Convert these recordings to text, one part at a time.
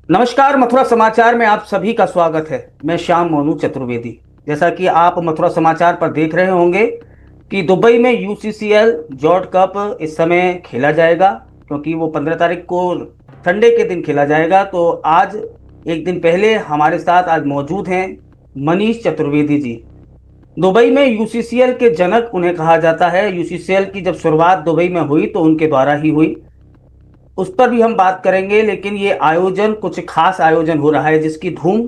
नमस्कार, मथुरा समाचार में आप सभी का स्वागत है। मैं श्याम मोनू चतुर्वेदी। जैसा कि आप मथुरा समाचार पर देख रहे होंगे कि दुबई में यूसीसीएल जॉर्ड कप इस समय खेला जाएगा, क्योंकि वो 15 तारीख को संडे के दिन खेला जाएगा। तो आज एक दिन पहले हमारे साथ आज मौजूद हैं मनीष चतुर्वेदी जी। दुबई में यूसीसीएल के जनक उन्हें कहा जाता है। यूसीसीएल की जब शुरुआत दुबई में हुई तो उनके द्वारा ही हुई, उस पर भी हम बात करेंगे। लेकिन ये आयोजन कुछ खास आयोजन हो रहा है जिसकी धूम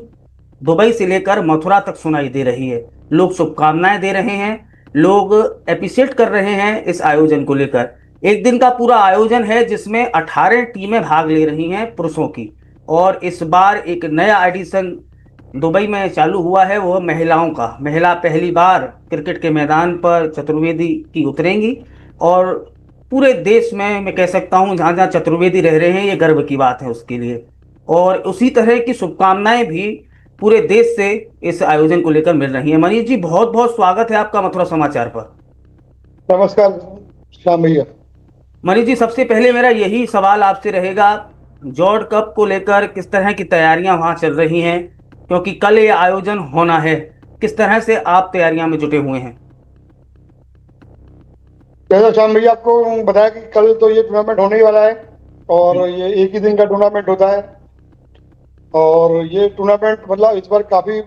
दुबई से लेकर मथुरा तक सुनाई दे रही है। लोग शुभकामनाएं दे रहे हैं, लोग एप्रिशिएट कर रहे हैं इस आयोजन को लेकर। एक दिन का पूरा आयोजन है जिसमें 18 टीमें भाग ले रही हैं पुरुषों की। और इस बार एक नया एडिशन दुबई में चालू हुआ है, वो महिलाओं का। महिला पहली बार क्रिकेट के मैदान पर चतुर्वेदी की उतरेंगी। और पूरे देश में मैं कह सकता हूं जहां जहां चतुर्वेदी रह रहे हैं, ये गर्व की बात है उसके लिए। और उसी तरह की शुभकामनाएं भी पूरे देश से इस आयोजन को लेकर मिल रही हैं। मनीष जी, बहुत बहुत स्वागत है आपका मथुरा समाचार पर। नमस्कार श्याम भैया। मनीष जी, सबसे पहले मेरा यही सवाल आपसे रहेगा, जॉर्ड कप को लेकर किस तरह की तैयारियां वहां चल रही हैं, क्योंकि कल ये आयोजन होना है। किस तरह से आप तैयारियां में जुटे हुए हैं? जैसा श्याम भैया आपको बताया कि कल तो ये टूर्नामेंट होने ही वाला है और ये एक ही दिन का टूर्नामेंट होता है। और ये टूर्नामेंट मतलब इस बार काफी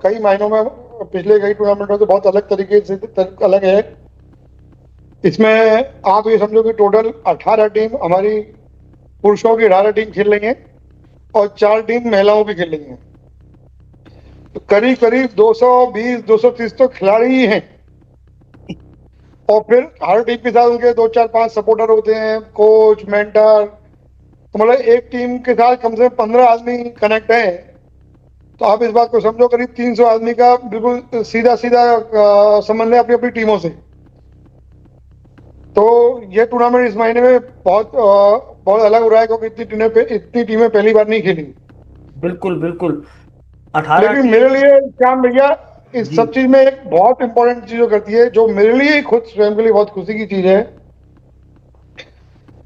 कई महीनों में पिछले कई टूर्नामेंटों से बहुत अलग तरीके से अलग है। इसमें आप ये समझो कि टोटल 18 टीम हमारी पुरुषों की 18 टीम खेल रही हैं और 4 टीम महिलाओं की खेल रही हैं। तो करीब करीब 220-230 तो खिलाड़ी ही हैं। और फिर हर टीम के साथ उनके 2 4 5 सपोर्टर होते हैं, कोच, मेंटर। तो मतलब एक टीम के साथ कम से कम 15 आदमी कनेक्ट है। तो आप इस बात को समझो, करीब 300 आदमी का बिल्कुल सीधा सीधा संबंध है अपनी अपनी टीमों से। तो ये टूर्नामेंट इस महीने में बहुत अलग हो रहा है, क्योंकि इतनी टीमें पहली बार नहीं खेली। बिल्कुल बिल्कुल। 18 लेकिन टीम। मेरे लिए श्याम भैया इस जी। सब चीज में एक बहुत इंपॉर्टेंट चीज करती है, जो मेरे लिए खुद स्वयं के लिए बहुत खुशी की चीज है,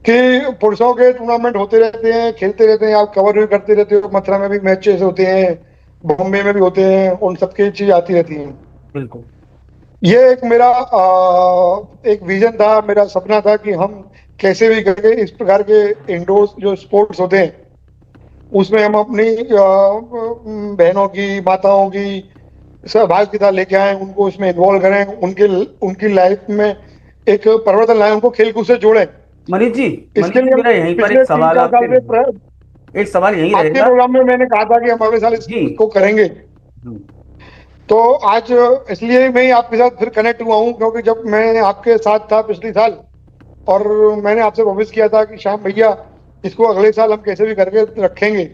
कि पुरुषों के टूर्नामेंट होते रहते हैं, खेलते रहते हैं, आप कवर भी करते रहते हो। मथुरा में भी मैचेस होते हैं, बॉम्बे में भी होते हैं, उन सबकी चीज आती रहती है। बिल्कुल। ये एक मेरा एक विजन था, मेरा सपना था कि हम कैसे भी करके इस प्रकार के इंडोर जो स्पोर्ट्स होते हैं उसमें हम अपनी बहनों की, माताओं की सहभागिता लेके आए, उनको उसमें इन्वॉल्व करें, उनकी लाइफ में एक परिवर्तन लाए, उनको खेलकूद से जोड़ें। मनीष जी, इसके लिए हम मेरा यहीं पर एक पिछले तीन सवाल चार आपसे साल से एक सवाल यही आपके रहेगा। प्रोग्राम में मैंने कहा था कि हम अगले साल जी। इसको करेंगे। हम्म। तो आज इसलिए मैं ही आपके साथ फिर कनेक्ट हुआ हूँ, क्योंकि जब मैं आपके साथ था पिछले साल और मैंने आपसे प्रॉमिस किया था कि श्याम भैया इसको अगले साल हम कैसे भी करके रखेंगे।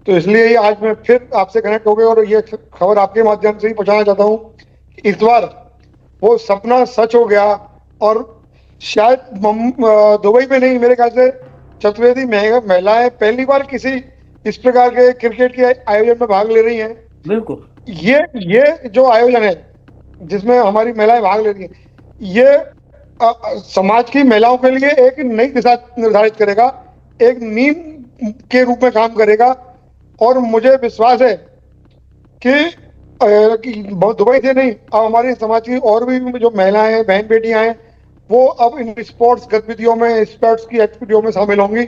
तो इसलिए ही आज मैं फिर आपसे कनेक्ट हो गया और ये खबर आपके माध्यम से ही पहुंचाना चाहता हूँ कि इस बार वो सपना सच हो गया। और शायद दुबई में नहीं, मेरे ख्याल से चतुर्वेदी महिलाएं पहली बार किसी इस प्रकार के क्रिकेट के आयोजन में भाग ले रही हैं। बिल्कुल। ये जो आयोजन है जिसमें हमारी महिलाएं भाग ले रही हैं, ये समाज की महिलाओं के लिए एक नई दिशा निर्धारित करेगा, एक नींव के रूप में काम करेगा। और मुझे विश्वास है कि दुबई से नहीं, अब हमारे समाज की और भी जो महिलाएं हैं, बहन बेटियां हैं, वो अब इन स्पोर्ट्स गतिविधियों में, स्पोर्ट्स की एक्टिविटियों में शामिल होंगी,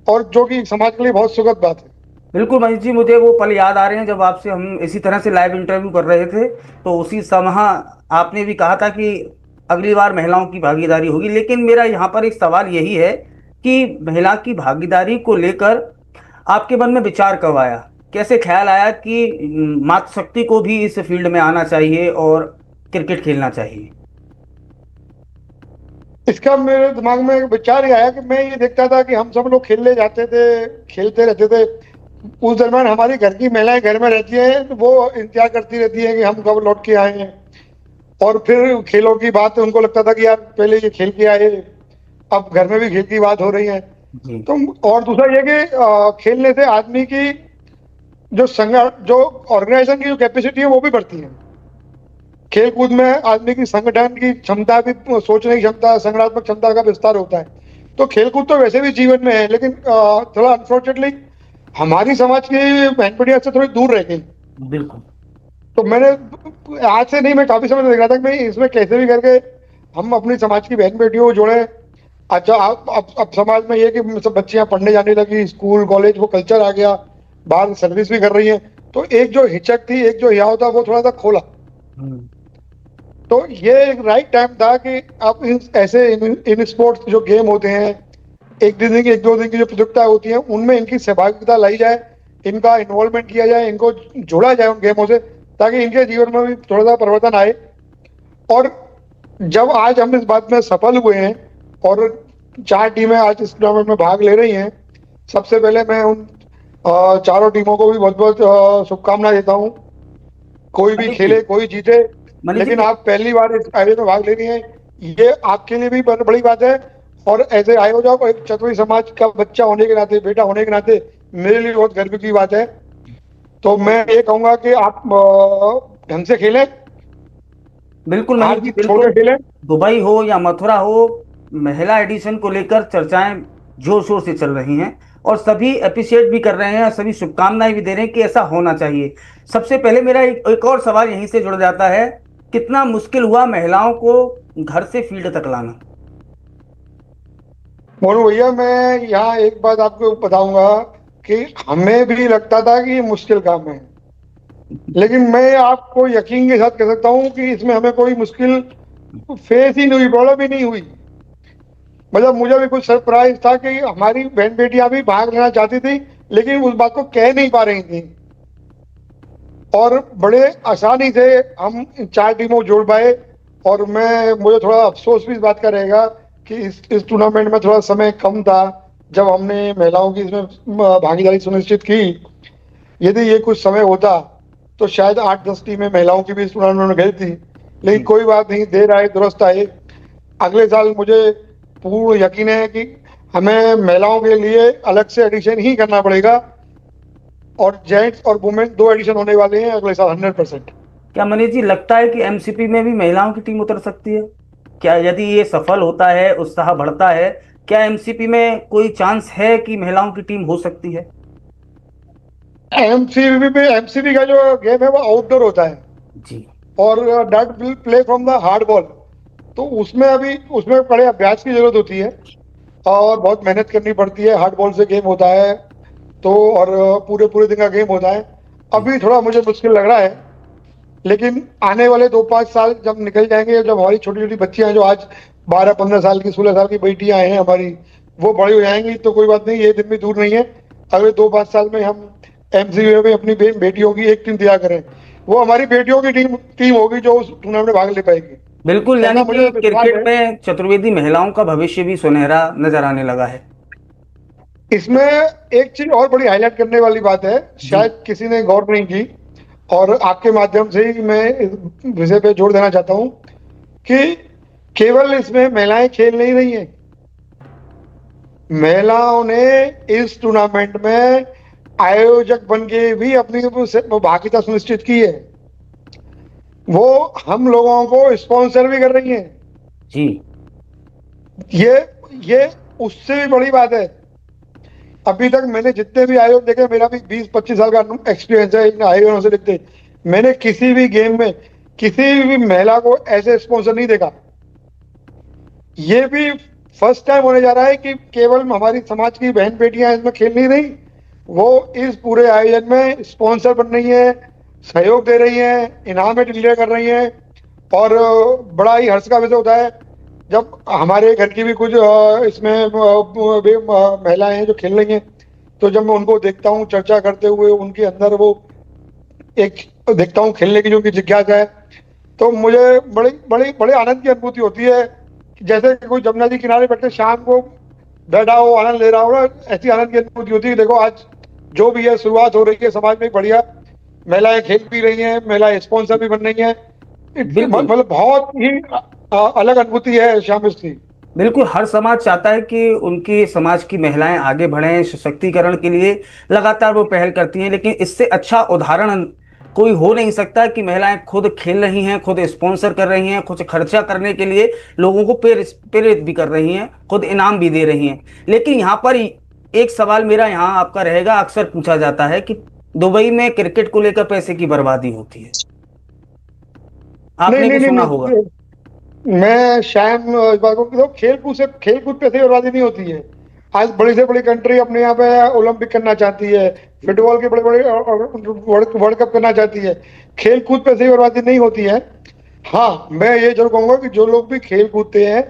और जो कि समाज के लिए बहुत सुखद बात है। बिल्कुल मनीष जी, मुझे वो पल याद आ रहे हैं जब आपसे हम इसी तरह से लाइव इंटरव्यू कर रहे थे। तो उसी समय आपने भी कहा था कि अगली बार महिलाओं की भागीदारी होगी। लेकिन मेरा यहाँ पर एक सवाल यही है कि महिला की भागीदारी को लेकर आपके मन में विचार कब आया? कैसे ख्याल आया कि मातृशक्ति को भी इस फील्ड में आना चाहिए और क्रिकेट खेलना चाहिए? इसका मेरे दिमाग में एक विचार ये आया कि मैं ये देखता था कि हम सब लोग खेलने जाते थे, खेलते रहते थे। उस दरम्यान हमारी घर की महिलाएं घर में रहती हैं, तो वो इंतजार करती रहती हैं कि हम कब लौट के आए हैं। और फिर खेलों की बात, उनको लगता था कि यार पहले ये खेल के आए, अब घर में भी खेल की बात हो रही है। जी। तो और दूसरा ये कि खेलने से आदमी की जो ऑर्गेनाइजेशन की जो कैपेसिटी है वो भी बढ़ती है। खेल कूद में आदमी की संगठन की क्षमता भी, सोचने की क्षमता, संगठनात्मक क्षमता का विस्तार होता है। तो खेल कूद तो वैसे भी जीवन में है, लेकिन थोड़ा अनफॉर्चुनेटली हमारी समाज की बहन बेटियां से थोड़ी दूर रह गई। बिल्कुल। तो मैंने आज से नहीं, मैं काफी समय से देख रहा था कि भाई इसमें कैसे भी करके हम अपनी समाज की बहन बेटियों को जोड़े। अच्छा, अब समाज में ये कि सब बच्चियां पढ़ने जाने लगी, स्कूल कॉलेज वो कल्चर आ गया, बाहर सर्विस भी कर रही हैं, तो एक जो हिचक थी, एक जो हियाव था, वो थोड़ा सा खोला। हम्म। तो ये एक राइट टाइम था कि आप इन स्पोर्ट्स जो गेम होते हैं, एक दो दिन की जो प्रतियोगिता होती है, उनमें इनकी सहभागिता लाई जाए, इनका इन्वॉल्वमेंट किया जाए, इनको जोड़ा जाए उन गेमों से, ताकि इनके जीवन में भी थोड़ा सा परिवर्तन आए। और जब आज हम इस बात में सफल हुए हैं और 4 टीमें आज इस टूर्नामेंट में भाग ले रही हैं, सबसे पहले मैं उन चारों टीमों को भी बहुत बहुत शुभकामनाएं देता हूं। कोई भी मनीष जी, खेले, कोई जीते, मनीष जी, लेकिन आप पहली बार इस आयोजन में भाग ले रही हैं, ये आपके लिए भी बहुत बड़ी बात है। और ऐसे आयोजक और एक चतुरी समाज का बच्चा होने के नाते, बेटा होने के नाते, मेरे लिए बहुत गर्व की बात है। तो मैं ये कहूंगा कि आप ढंग से खेलें, बिल्कुल मनीष हार जी, जीत छोड़ बिल्कुल। के खेलें। दुबई हो या मथुरा हो, महिला एडिशन को लेकर चर्चाएं जोर शोर से चल रही हैं, और सभी अप्रिशिएट भी कर रहे हैं और सभी शुभकामनाएं भी दे रहे हैं कि ऐसा होना चाहिए। सबसे पहले मेरा एक और सवाल यहीं से जुड़ जाता है, कितना मुश्किल हुआ महिलाओं को घर से फील्ड तक लाना? मोनू भैया, मैं यहाँ एक बात आपको बताऊंगा कि हमें भी लगता था कि ये मुश्किल काम है, लेकिन मैं आपको यकीन के साथ कह सकता हूँ कि इसमें हमें कोई मुश्किल फेस ही नहीं हुई, प्रॉब्लम ही नहीं हुई। मतलब मुझे भी कुछ सरप्राइज था कि हमारी बहन बेटियां भी भाग लेना चाहती थी, लेकिन उस बात को कह नहीं पा रही थी। और बड़े आसानी से हम 4 टीमों को जोड़ पाए। और मुझे थोड़ा अफसोस भी इस बात का रहेगा कि इस टूर्नामेंट में थोड़ा समय कम था जब हमने महिलाओं की इसमें भागीदारी सुनिश्चित की। यदि ये कुछ समय होता तो शायद 8-10 टीमें महिलाओं की भी इस टूर्नामेंट में गई थी, लेकिन जी। कोई बात नहीं, देर आए दुरुस्त आए। अगले साल मुझे पूर्ण यकीन है कि हमें महिलाओं के लिए अलग से एडिशन ही करना पड़ेगा, और जेंट्स और वुमेन 2 एडिशन होने वाले हैं अगले साल 100%। क्या मनीष जी लगता है कि एमसीपी में भी महिलाओं की टीम उतर सकती है? क्या यदि ये सफल होता है, उत्साह बढ़ता है, क्या एमसीपी में कोई चांस है कि महिलाओं की टीम हो सकती है? एमसीबी का जो गेम है वो आउटडोर होता है, जी। और that will play from the hard ball. तो उसमें बड़े अभ्यास की जरूरत होती है और बहुत मेहनत करनी पड़ती है। हार्ड बॉल से गेम होता है, तो और पूरे पूरे दिन का गेम होता है। जी। अभी थोड़ा मुझे मुश्किल लग रहा है, लेकिन आने वाले 2-5 साल जब निकल जाएंगे, जब हमारी छोटी छोटी बच्चियां जो आज 12-15 साल की, 16 साल की बेटियां हैं हमारी, वो बड़ी हो जाएंगी, तो कोई बात नहीं, ये दिन भी दूर नहीं है। अगले 2-5 साल में हम एमसीबी में अपनी बेटियों की एक टीम तैयार करें, वो हमारी बेटियों की टीम टीम होगी जो उस टूर्नामेंट में भाग ले पाएगी। बिल्कुल, यानी ऐसा मुझे कि विश्वास क्रिकेट है। में चतुर्वेदी महिलाओं का भविष्य भी सुनहरा नजर आने लगा है। इसमें एक चीज और बड़ी हाईलाइट करने वाली बात है, जी। शायद किसी ने गौर नहीं की, और आपके माध्यम से ही मैं इस विषय पे जोर देना चाहता हूं कि केवल इसमें महिलाएं खेल नहीं रही हैं, महिलाओं ने इस टूर्नामेंट में आयोजक बन के भी अपनी भागीदारी सुनिश्चित की है। वो हम लोगों को स्पॉन्सर भी कर रही हैं। जी। ये ये उससे भी बड़ी बात है। अभी तक मैंने जितने भी आयोग देखे, मेरा भी 20-25 साल का एक्सपीरियंस है इन आयोजनों से लिखते, मैंने किसी भी गेम में किसी भी महिला को ऐसे स्पॉन्सर नहीं देखा। ये भी फर्स्ट टाइम होने जा रहा है कि केवल हमारी समाज की बहन बेटियां इसमें खेल नहीं रही, वो इस पूरे आयोजन में स्पॉन्सर बन रही हैं, सहयोग दे रही हैं, इनाम डिक्लेयर कर रही हैं। और बड़ा ही हर्ष का विषय होता है जब हमारे घर की भी कुछ इसमें महिलाएं हैं जो खेल रही हैं, तो जब मैं उनको देखता हूँ चर्चा करते हुए, उनके अंदर वो एक देखता हूँ खेलने की जो उनकी जिज्ञासा है, तो मुझे बड़ी बड़ी बड़े आनंद की अनुभूति होती है कि जैसे कोई जमुना जी किनारे बैठे शाम को बैठा हो, आनंद ले रहा हो ना, ऐसी आनंद की अनुभूति होती है। देखो आज जो भी है, शुरुआत हो रही है समाज में बढ़िया, महिलाएं खेल भी रही हैं, महिलाएं स्पॉन्सर भी बन रही हैं। बिल्कुल। मतलब बहुत ही अलग अनुभूति है श्याम इसकी। बिल्कुल, हर समाज चाहता है कि उनकी समाज की महिलाएं आगे बढ़ें, सशक्तिकरण के लिए लगातार वो पहल करती हैं, लेकिन इससे अच्छा उदाहरण कोई हो नहीं सकता कि महिलाएं खुद खेल रही हैं, खुद स्पॉन्सर कर रही हैं, खुद खर्चा करने के लिए लोगों को प्रेरित भी कर रही हैं, खुद इनाम भी दे रही हैं। लेकिन यहाँ पर एक सवाल मेरा यहाँ आपका रहेगा, अक्सर पूछा जाता है कि दुबई में क्रिकेट को लेकर पैसे की बर्बादी होती है, नहीं आपने नहीं भी नहीं सुना होगा। नहीं, मैं शायद इस बात को देखो, खेल कूद पे से बर्बादी नहीं होती है। आज बड़ी से बड़ी कंट्री अपने यहाँ पे ओलंपिक करना चाहती है, फुटबॉल के बड़े बड़े वर्ल्ड कप करना चाहती है। खेल कूद पे से बर्बादी नहीं होती है। हाँ, मैं ये जरूर कहूंगा कि जो लोग भी खेल कूदते हैं,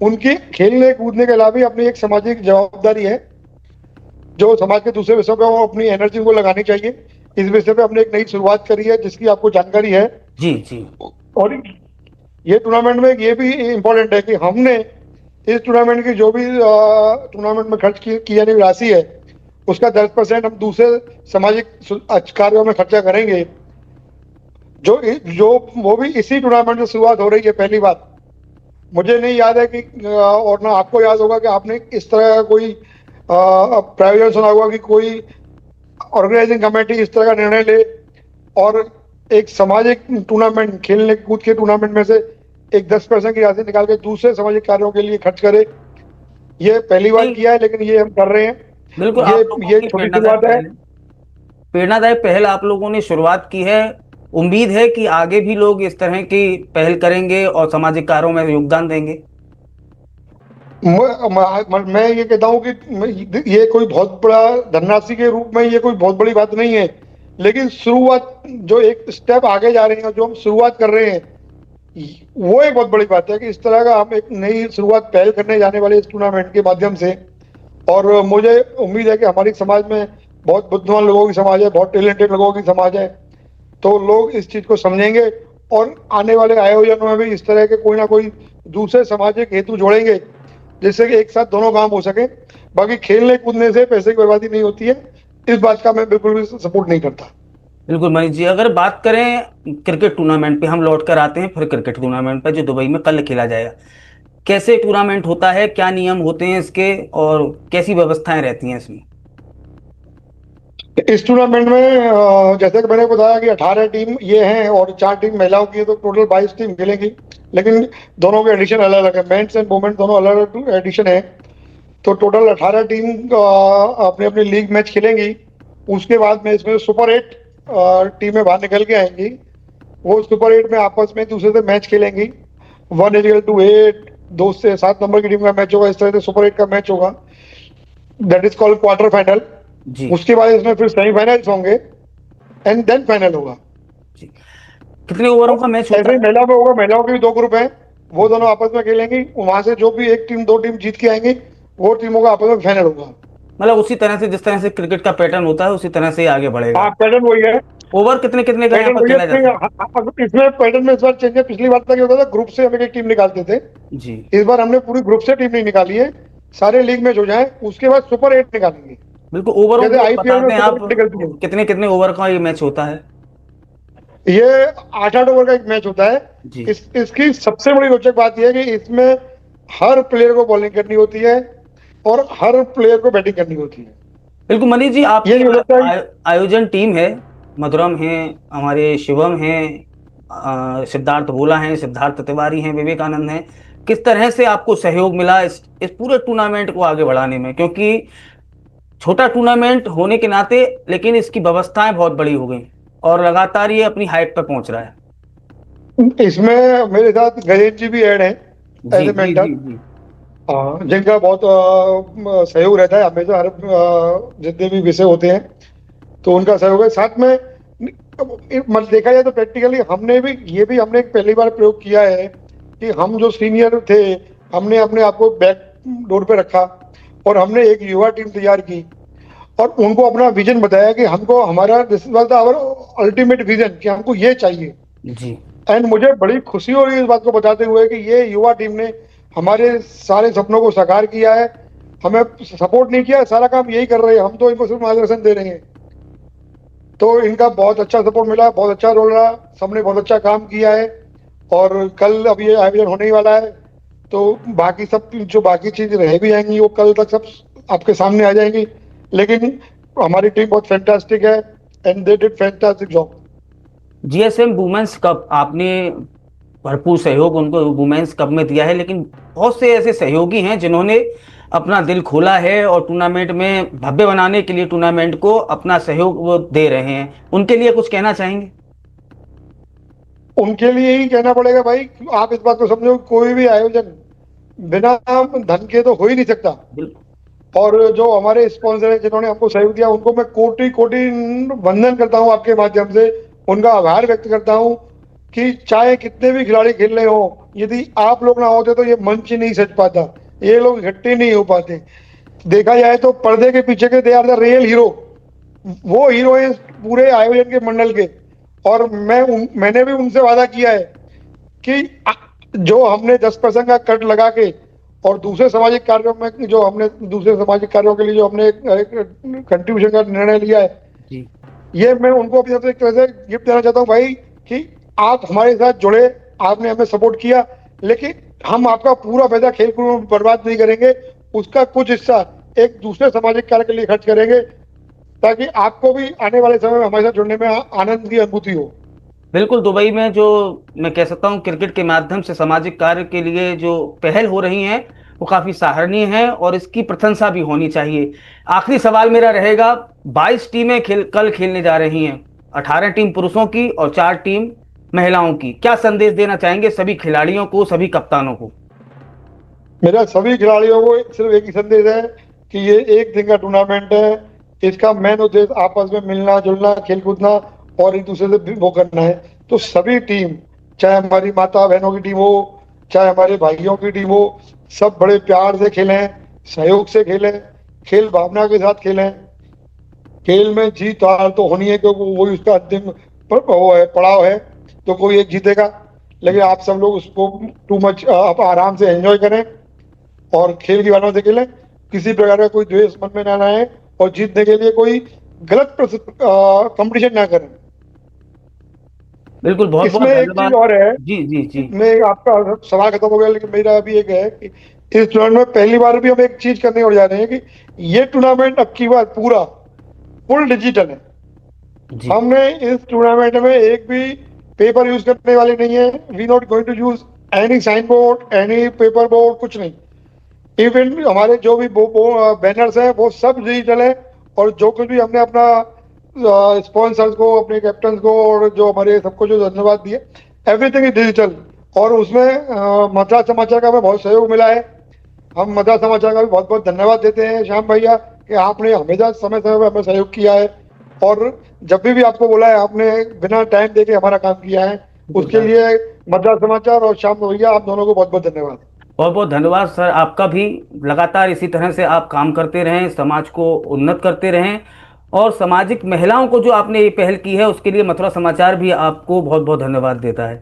उनकी खेलने कूदने के अलावा भी अपनी एक सामाजिक जवाबदारी है, जो समाज के दूसरे विषयों पे वो अपनी एनर्जी को लगानी चाहिए। इस विषय पे हमने एक नई शुरुआत करी है जिसकी आपको जानकारी है। जी जी। और ये टूर्नामेंट में ये भी इम्पोर्टेंट है कि हमने इस टूर्नामेंट की जो भी टूर्नामेंट में खर्च की जाने की राशि है, उसका 10% हम दूसरे सामाजिक कार्यों में खर्चा करेंगे। जो जो वो भी इसी टूर्नामेंट से शुरुआत हो रही है पहली बार। मुझे नहीं याद है कि और ना आपको याद होगा कि आपने इस तरह का कोई प्रायोजन सुना होगा कि कोई ऑर्गेनाइजिंग कमेटी इस तरह का निर्णय ले और एक सामाजिक टूर्नामेंट, खेलने कूद के टूर्नामेंट में से एक 10% की राशि निकाल के दूसरे सामाजिक कार्यों के लिए खर्च करे। ये पहली बार नहीं, किया है, लेकिन ये हम कर रहे हैं। बिल्कुल ये आप लोगों ये की छोटी शुरुआत है। प्रेरणादायक पहल आप लोगों ने शुरुआत की है। उम्मीद है कि आगे भी लोग इस तरह की पहल करेंगे और सामाजिक कार्यों में योगदान देंगे। मैं ये कहता हूँ कि ये कोई बहुत बड़ा धनराशि के रूप में ये कोई बहुत बड़ी बात नहीं है, लेकिन शुरुआत, जो एक स्टेप आगे जा रहे हैं, जो हम शुरुआत कर रहे हैं, वो एक बहुत बड़ी बात है कि इस तरह का हम एक नई शुरुआत पहल करने जाने वाले इस टूर्नामेंट के माध्यम से। और मुझे उम्मीद है कि हमारी समाज में बहुत बुद्धिमान लोगों की समाज है, बहुत टैलेंटेड लोगों की समाज है, तो लोग इस चीज को समझेंगे और आने वाले आयोजनों में भी इस तरह के कोई ना कोई दूसरे सामाजिक हेतु जोड़ेंगे, जिससे कि एक साथ दोनों काम हो सके। बाकी खेलने कूदने से पैसे की बर्बादी नहीं होती है, इस बात का मैं बिल्कुल भी सपोर्ट नहीं करता। बिल्कुल मनीष जी, अगर बात करें क्रिकेट टूर्नामेंट पे, हम लौट कर आते हैं फिर क्रिकेट टूर्नामेंट पे जो दुबई में कल खेला जाएगा। कैसे टूर्नामेंट होता है, क्या नियम होते हैं इसके और कैसी व्यवस्थाएं रहती हैं इसमें? इस टूर्नामेंट में जैसे कि मैंने बताया कि 18 टीम ये हैं और 4 टीम महिलाओं की है, तो टोटल 22 टीम खेलेंगी। लेकिन दोनों के एडिशन अलग अलग है, मेंस एंड वुमेन्स दोनों अलग अलग एडिशन है। तो टोटल 18 टीम अपने अपने लीग मैच खेलेंगी। उसके बाद में इसमें सुपर 8 टीमें बाहर निकल के आएंगी। वो सुपर 8 में आपस में दूसरे से मैच खेलेंगी। 1-8, 2 से 7 नंबर की टीम का मैच होगा। इस तरह से सुपर 8 का मैच होगा, that is called quarter final. जी उसके बाद इसमें फिर सेमीफाइनल्स होंगे एंड देन फाइनल होगा। जी। कितने ओवरों का मैच होता ऐसे ही है? महिला में होगा, महिलाओं के भी 2 ग्रुप हैं, वो दोनों आपस में खेलेंगी। वहां से जो भी एक टीम 2 टीम जीत के आएंगी, वो टीमों का आपस में फाइनल होगा। मतलब उसी तरह से जिस तरह से क्रिकेट का पैटर्न होता है उसी तरह से ही आगे बढ़ेगा। हाँ, पैटर्न वही है। ओवर कितने कितने का यहाँ पैटर्न पर वही है, खेला जाता है? इसमें पैटर्न में इस बार चेंज है। पिछली बार तक ये होता था ग्रुप से हम एक टीम निकालते थे। जी इस बार हमने पूरी ग्रुप से टीम नहीं निकाली है, सारे लीग मैच हो जाए उसके बाद सुपर 8 निकालेंगे। बिल्कुल। ओवरों जैसे को आईपीएल बता में दें सुपर आप, 8 निकलती है, कितने कितने ओवर का ये मैच होता है? ये 8-8 ओवर का एक मैच होता है। जी इसकी सबसे बड़ी रोचक बात यह है कि इसमें हर प्लेयर को बॉलिंग करनी होती है और हर प्लेयर को बैटिंग करनी होती है। बिल्कुल मनीष जी, ये आपकी नहीं हो सकता कि आयोजन टीम है, मधुरम है, हमारे शिवम हैं, सिद्धार्थ बोला हैं, सिद्धार्थ तिवारी हैं, विवेकानंद हैं। किस तरह से आपको सहयोग मिला इस पूरे टूर्नामेंट को आगे बढ़ाने में? क्योंकि छोटा टूर्नामेंट होने के नाते लेकिन इसकी व्यवस्थाएं बहुत बड़ी हो गई और लगातार ये अपनी हाइट पर पहुंच रहा है। इसमें मेरे साथ गजेंद्र जी भी ऐड हैं जी एज ए जी मेंटर, जी जी। जिनका बहुत सहयोग रहता है हमेशा। हर जितने भी विषय होते हैं तो उनका सहयोग है साथ में। मतलब देखा जाए तो प्रैक्टिकली हमने एक पहली बार प्रयोग किया है कि हम जो सीनियर थे, हमने अपने आप को बैक डोर पे रखा और हमने एक युवा टीम तैयार की और उनको अपना विजन बताया कि हमको हमारा this was our ultimate vision, कि हमको ये चाहिए। जी एंड मुझे बड़ी खुशी हो रही है इस बात को बताते हुए कि ये युवा टीम ने हमारे सारे सपनों को साकार किया है। हमें सपोर्ट नहीं किया, सारा काम यही कर रहे हैं, हम तो इनको सिर्फ मार्गदर्शन दे रहे हैं। तो इनका बहुत अच्छा सपोर्ट मिला, बहुत अच्छा रोल रहा, सबने बहुत अच्छा काम किया है। और कल अब ये आयोजन होने ही वाला है, तो बाकी सब जो बाकी चीज रह भी जाएंगी वो कल तक सब आपके सामने आ जाएंगी। लेकिन हमारी टीम बहुत फैंटास्टिक है and they did fantastic job. GSM women's cup, आपने भरपूर सहयोग उनको वुमेन्स कप में दिया है, लेकिन बहुत से ऐसे सहयोगी हैं जिन्होंने अपना दिल खोला है और टूर्नामेंट में भव्य बनाने के लिए टूर्नामेंट को अपना सहयोग वो दे रहे हैं, उनके लिए कुछ कहना चाहेंगे? उनके लिए ही कहना पड़ेगा भाई, आप इस बात को समझो, कोई भी आयोजन बिना धन के तो हो ही नहीं सकता। बिल्कुल। और जो हमारे स्पॉन्सर हैं जिन्होंने हमको सहयोग दिया, उनको मैं कोटि कोटि वंदन करता हूं आपके माध्यम से, उनका आभार व्यक्त करता हूं कि चाहे कितने भी खिलाड़ी खेल रहे हो, यदि आप लोग ना होते तो ये मंच ही नहीं सज पाता, ये लोग इकट्ठे नहीं हो पाते। देखा जाए तो पर्दे के पीछे के they are the real hero, वो हीरो है पूरे आयोजन के मंडल के। और मैंने भी उनसे वादा किया है कि जो हमने 10% का कट लगा के और दूसरे सामाजिक कार्यों में जो हमने दूसरे सामाजिक कार्यों के लिए जो हमने कंट्रीब्यूशन का निर्णय लिया है, जी। ये मैं उनको अपनी तरफ से एक तरह से गिफ्ट देना चाहता हूँ भाई, कि आप हमारे साथ जुड़े, आपने हमें सपोर्ट किया, लेकिन हम आपका पूरा पैसा खेल कूद में बर्बाद नहीं करेंगे, उसका कुछ हिस्सा एक दूसरे सामाजिक कार्य के लिए खर्च करेंगे, ताकि आपको भी आने वाले समय में हमारे साथ जुड़ने में आनंद की अनुभूति हो। बिल्कुल, दुबई में जो मैं कह सकता हूँ क्रिकेट के माध्यम से सामाजिक कार्य के लिए जो पहल हो रही है वो काफी सराहनीय है और इसकी प्रशंसा भी होनी चाहिए। आखिरी सवाल मेरा रहेगा, 22 टीमें कल खेलने जा रही हैं, 18 टीम पुरुषों की और 4 टीम महिलाओं की। क्या संदेश देना चाहेंगे सभी खिलाड़ियों को, सभी कप्तानों को? मेरा सभी खिलाड़ियों को सिर्फ एक ही संदेश है कि ये एक दिन का टूर्नामेंट है, इसका मेन उद्देश्य आपस में मिलना जुलना, खेल कूदना और एक दूसरे से वो करना है। तो सभी टीम, चाहे हमारी माता बहनों की टीम हो, चाहे हमारे भाइयों की टीम हो, सब बड़े प्यार से खेलें, सहयोग से खेलें, खेल भावना के साथ खेलें। खेल में जीत हार तो होनी है, क्योंकि वही उसका अंतिम वो है, पड़ाव है, तो कोई एक जीतेगा। लेकिन आप सब लोग उसको टू मच आप आराम से एंजॉय करें और खेल की भावना से खेलें, किसी प्रकार का कोई द्वेष मन में ना आए और जीतने के लिए कोई गलत कंपटीशन ना करें। बिल्कुल, बहुत बहुत इसमें एक चीज धन्यवाद। और है, जी जी जी। मैं आपका सवाल खत्म हो गया, लेकिन मेरा अभी एक है कि इस टूर्नामेंट में पहली बार भी हम एक चीज करने और जा रहे हैं कि ये टूर्नामेंट अब की बार पूरा फुल डिजिटल है। जी। हमने इस टूर्नामेंट में एक भी पेपर यूज करने वाले नहीं है। We not going to use any sign board, any paper board, कुछ नहीं। इवन हमारे जो भी बैनर्स हैं वो सब डिजिटल है, और जो कुछ भी हमने अपना स्पॉन्सर्स को, अपने कैप्टन को और जो हमारे सबको जो धन्यवाद दिए, एवरीथिंग इज डिजिटल। और उसमें मद्रास समाचार का हमें बहुत सहयोग मिला है। हम मद्रास समाचार का भी बहुत बहुत धन्यवाद देते हैं श्याम भैया, कि आपने हमेशा समय समय पर हमें सहयोग किया है, और जब भी आपको बोला है आपने बिना टाइम देके हमारा काम किया है। उसके लिए मद्रास समाचार और श्याम भैया, आप दोनों को बहुत बहुत धन्यवाद। बहुत बहुत धन्यवाद सर, आपका भी। लगातार इसी तरह से आप काम करते रहें, समाज को उन्नत करते रहें, और सामाजिक महिलाओं को जो आपने ये पहल की है उसके लिए मथुरा समाचार भी आपको बहुत बहुत धन्यवाद देता है।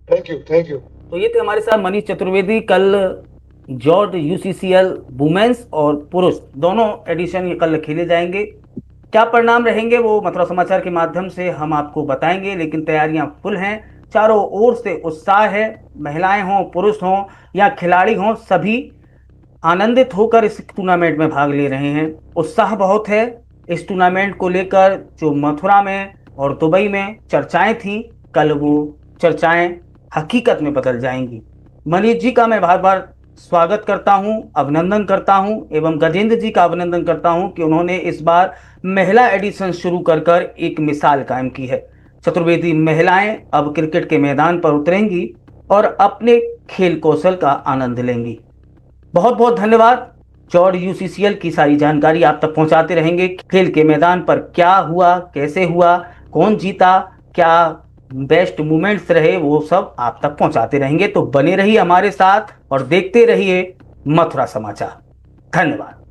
Thank you, thank you. तो ये थे हमारे साथ मनीष चतुर्वेदी। कल जॉर्ज यूसीसीएल वुमेन्स और पुरुष दोनों एडिशन ये कल खेले जाएंगे। क्या परिणाम रहेंगे वो मथुरा समाचार के माध्यम से हम आपको बताएंगे, लेकिन तैयारियां फुल हैं, चारों ओर से उत्साह है। महिलाएं हों, पुरुष हों या खिलाड़ी हों, सभी आनंदित होकर इस टूर्नामेंट में भाग ले रहे हैं। उत्साह बहुत है इस टूर्नामेंट को लेकर। जो मथुरा में और दुबई में चर्चाएं थी, कल वो चर्चाएं हकीकत में बदल जाएंगी। मनीष जी का मैं बार बार स्वागत करता हूं, अभिनंदन करता हूं, एवं गजेंद्र जी का अभिनंदन करता हूं कि उन्होंने इस बार महिला एडिशन शुरू कर एक मिसाल कायम की है। चतुर्वेदी महिलाएं अब क्रिकेट के मैदान पर उतरेंगी और अपने खेल कौशल का आनंद लेंगी। बहुत बहुत धन्यवाद। जॉर्ज यूसीसीएल की सारी जानकारी आप तक पहुंचाते रहेंगे। खेल के मैदान पर क्या हुआ, कैसे हुआ, कौन जीता, क्या बेस्ट मोमेंट्स रहे, वो सब आप तक पहुंचाते रहेंगे। तो बने रहिए हमारे साथ और देखते रहिए मथुरा समाचार। धन्यवाद।